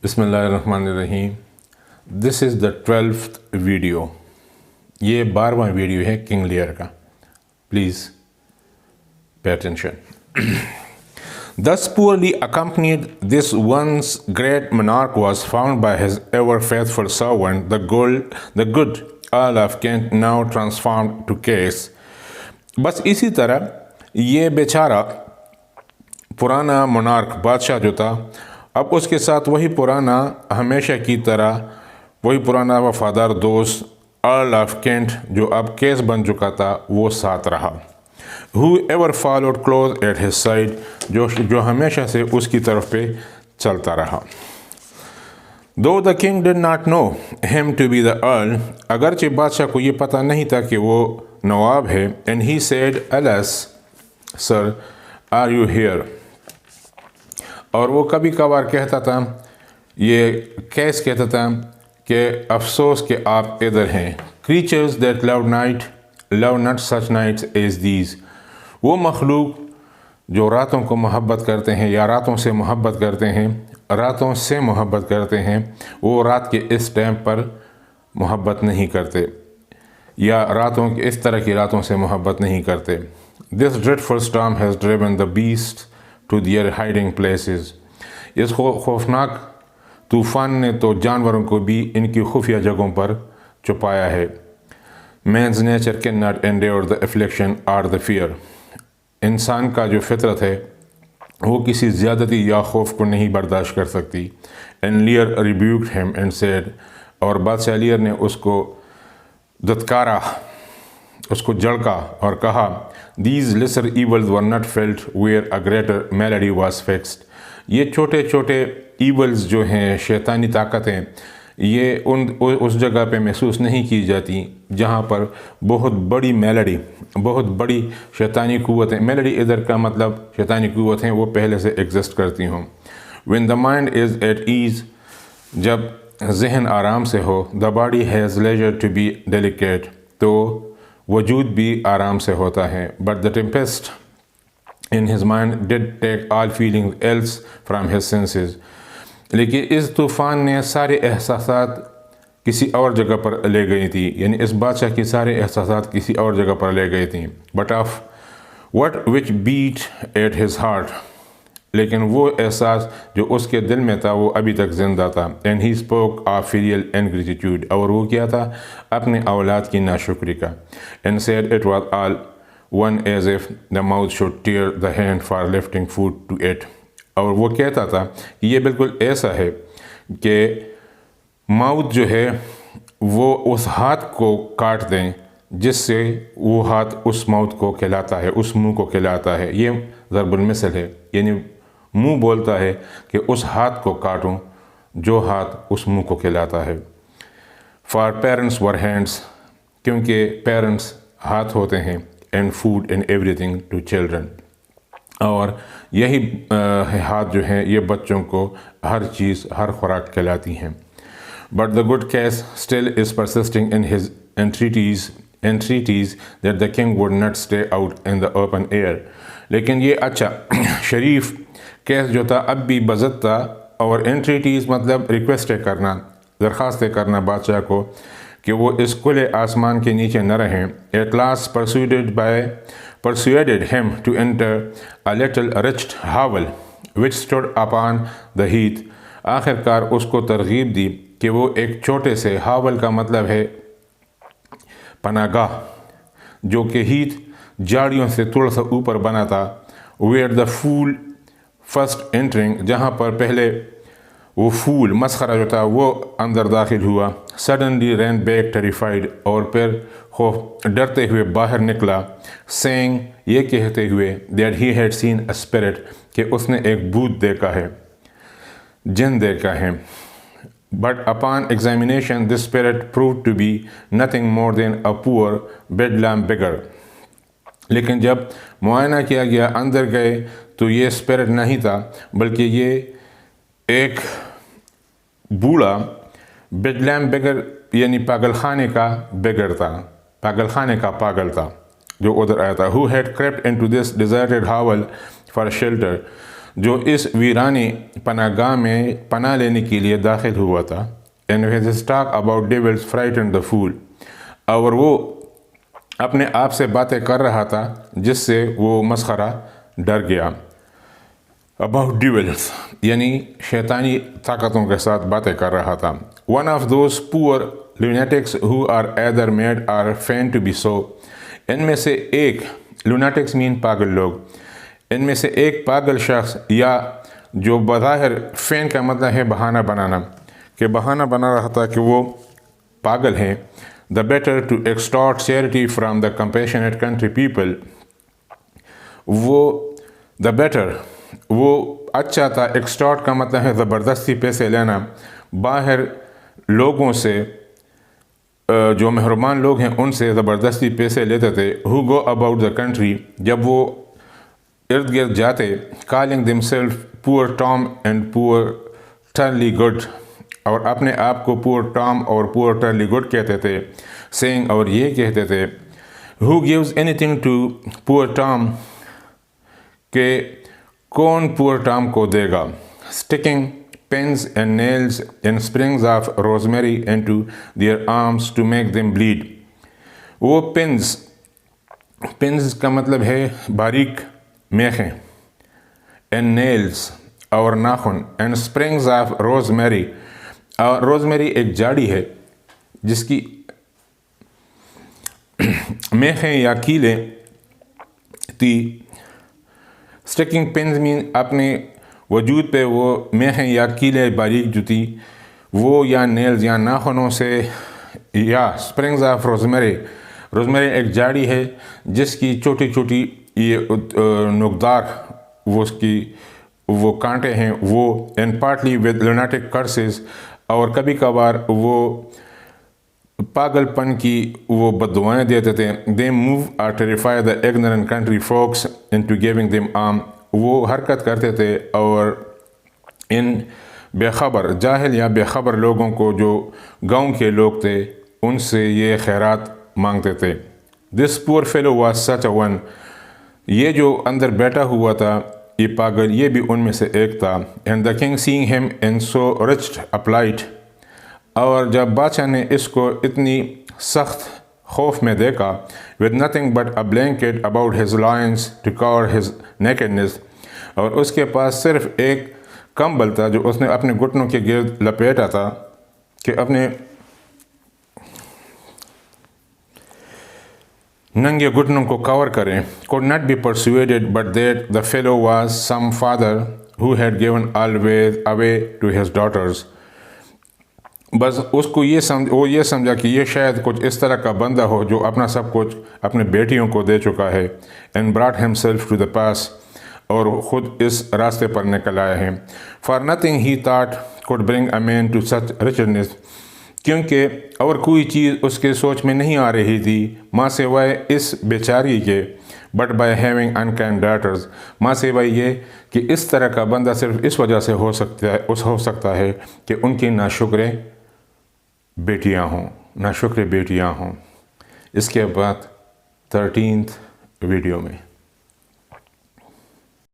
بسم اللہ الرحمن الرحیم. دس از دا 12th ویڈیو. یہ 12واں ویڈیو ہے کنگ لیئر کا. Please pay attention. Thus poorly accompanied, this once great monarch was found by his ever faithful servant, the good Earl of Kent, now transformed to case. بس اسی طرح یہ بیچارہ پرانا monarch بادشاہ جو تھا، اب اس کے ساتھ وہی پرانا ہمیشہ کی طرح وہی پرانا وفادار دوست ارل آف کینٹ جو اب کیس بن چکا تھا وہ ساتھ رہا. who ever followed close at his side, جو ہمیشہ سے اس کی طرف پہ چلتا رہا. though the king did not know him to be the earl, اگرچہ بادشاہ کو یہ پتہ نہیں تھا کہ وہ نواب ہے. and he said, alas sir, are you here? اور وہ کبھی کبھار کہتا تھا، یہ کیس کہتا تھا کہ افسوس کہ آپ ادھر ہیں. creatures that love not such nights as these, وہ مخلوق جو راتوں کو محبت کرتے ہیں یا راتوں سے محبت کرتے ہیں وہ رات کے اس ٹائم پر محبت نہیں کرتے یا راتوں کے اس طرح کی راتوں سے محبت نہیں کرتے. this dreadful storm has driven the beasts to their hiding places. اس خوفناک طوفان نے تو جانوروں کو بھی ان کی خفیہ جگہوں پر چھپایا ہے. man's nature cannot endure the affliction or the fear. انسان کا جو فطرت ہے وہ کسی زیادتی یا خوف کو نہیں برداشت کر سکتی. and Lear rebuked him and said, اور بادشاہ لیئر نے اس کو دتکارا، اس کو جھڑکا اور کہا، these lesser evils were not felt where a greater malady was fixed. یہ چھوٹے چھوٹے ایولز جو ہیں، شیطانی طاقتیں، یہ اس جگہ پہ محسوس نہیں کی جاتی جہاں پر بہت بڑی میلڈی، بہت بڑی شیطانی قوتیں، میلڈی ادھر کا مطلب شیطانی قوتیں وہ پہلے سے ایگزسٹ کرتی ہوں. when the mind is at ease، جب ذہن آرام سے ہو. the body has leisure to be delicate، تو وجود بھی آرام سے ہوتا ہے. but the tempest in his mind did take all feelings else from his senses. لیکن اس طوفان نے سارے احساسات کسی اور جگہ پر لے گئی تھی، یعنی اس بادشاہ کی سارے احساسات کسی اور جگہ پر لے گئی تھیں. but of what which beat at his heart، لیکن وہ احساس جو اس کے دل میں تھا وہ ابھی تک زندہ تھا. and he spoke of filial ingratitude، اور وہ کیا تھا؟ اپنے اولاد کی ناشکری کا. and said it was all one as if the mouth should tear the hand for lifting food to it. اور وہ کہتا تھا کہ یہ بالکل ایسا ہے کہ ماؤتھ جو ہے وہ اس ہاتھ کو کاٹ دیں جس سے وہ ہاتھ اس ماؤتھ کو کھلاتا ہے، اس منہ کو کھلاتا ہے. یہ ضرب المثل ہے، یعنی منہ بولتا ہے کہ اس ہاتھ کو کاٹوں جو ہاتھ اس منہ کو کھلاتا ہے. for parents were hands، کیونکہ پیرنٹس ہاتھ ہوتے ہیں. and food and everything to children، اور یہی ہاتھ جو ہیں یہ بچوں کو ہر چیز، ہر خوراک کھلاتی ہیں. but the good case still is persisting in his entreaties that the king would not stay out in the open air. لیکن یہ اچھا شریف کیس جو تھا اب بھی بضد تھا، اور entreaties مطلب ریکویسٹیں کرنا، درخواستیں کرنا بادشاہ کو کہ وہ اس کھلے آسمان کے نیچے نہ رہیں. at last persuaded him to enter a little wretched hovel which stood upon the heath. آخر کار اس کو ترغیب دی کہ وہ ایک چھوٹے سے، ہاول کا مطلب ہے پناہ گاہ، جو کہ ہیتھ جھاڑیوں سے تھوڑا سا اوپر بنا تھا. where the fool first entering، جہاں پر پہلے وہ پھول مسخرہ جو تھا وہ اندر داخل ہوا. suddenly ran back terrified، اور پھر خوف ڈرتے ہوئے باہر نکلا. saying، یہ کہتے ہوئے that he had seen a spirit، کہ اس نے ایک بھوت دیکھا ہے، جن دیکھا ہے. but upon examination this spirit proved to be nothing more than a poor bedlam beggar. لیکن جب معائنہ کیا گیا، اندر گئے تو یہ اسپرٹ نہیں تھا بلکہ یہ ایک بوڑھا بیڈلام بیگر، یعنی پاگل خانے کا بیگر تھا، پاگل خانے کا پاگل تھا جو ادھر آیا تھا. who had crept into this deserted hovel for shelter، جو اس ویرانی پناہ گاہ میں پناہ لینے کے لیے داخل ہوا تھا. And his talk about devils frightened the fool. اور وہ اپنے آپ سے باتیں کر رہا تھا جس سے وہ مسخرہ ڈر گیا. About devils یعنی شیطانی طاقتوں کے ساتھ باتیں کر رہا تھا. One of those poor lunatics who are either mad or feigned to be so. ان میں سے ایک lunatics mean پاگل لوگ. ان میں سے ایک پاگل شخص یا جو بظاہر فین کا مطلب ہے بہانہ بنانا کہ بہانہ بنا رہا تھا کہ وہ پاگل ہیں. The better to extort charity from the compassionate country people. The better وہ اچھا تھا. ایکسٹارٹ کا مطلب ہے زبردستی پیسے لینا باہر لوگوں سے جو مہربان لوگ ہیں ان سے زبردستی پیسے لیتے تھے. Who go about the country جب وہ ارد گرد جاتے calling themselves poor Tom and poor Turley Good اور اپنے آپ کو poor Tom اور poor Turley Good کہتے تھے. saying اور یہ کہتے تھے who gives anything to poor Tom کہ کون poor Tom کو دے گا. sticking pins and nails and sprigs of rosemary into their arms to make them bleed. وہ pins کا مطلب ہے باریک میخیں and nails اور ناخن and sprigs of rosemary. Rosemary ایک جاڑی ہے جس کی میخیں یا کیلیں تھی. sticking pins mean اپنے وجود پہ وہ میخیں یا کیلیں باریک جو تھی وہ یا نیلز یا ناخنوں سے یا springs of rosemary ایک جاڑی ہے جس کی چھوٹی چھوٹی یہ نوکدار وہ کانٹے ہیں وہ and partly with lunatic curses اور کبھی کبھار وہ پاگل پن کی وہ بددعائیں دیتے تھے. they move or terrify the ignorant country folks into giving them alms. وہ حرکت کرتے تھے اور ان بے خبر جاہل یا بے خبر لوگوں کو جو گاؤں کے لوگ تھے ان سے یہ خیرات مانگتے تھے. this poor fellow was such a one. یہ جو اندر بیٹھا ہوا تھا یہ پاگل یہ بھی ان میں سے ایک تھا. and the king seeing him in so rich a plight اور جب بادشاہ نے اس کو اتنی سخت خوف میں دیکھا with nothing but a blanket about his loins to cover his nakedness اور اس کے پاس صرف ایک کمبل تھا جو اس نے اپنے گھٹنوں کے گرد لپیٹا تھا کہ اپنے ننگے گھٹنوں کو کور کریں. could not be persuaded but that the fellow was some father who had given always away to his daughters. بس اس کو وہ یہ سمجھا کہ یہ شاید کچھ اس طرح کا بندہ ہو جو اپنا سب کچھ اپنے بیٹیوں کو دے چکا ہے. and brought himself to the pass اور خود اس راستے پر نکل آیا ہے. for nothing he thought could bring a man to such wretchedness کیونکہ اور کوئی چیز اس کے سوچ میں نہیں آ رہی تھی ماں سوائے اس بیچاری کے but by having unkind daughters ماں سوائے یہ کہ اس طرح کا بندہ صرف اس وجہ سے ہو سکتا ہے کہ ان کی ناشکر بیٹیاں ہوں. اس کے بعد 13th ویڈیو میں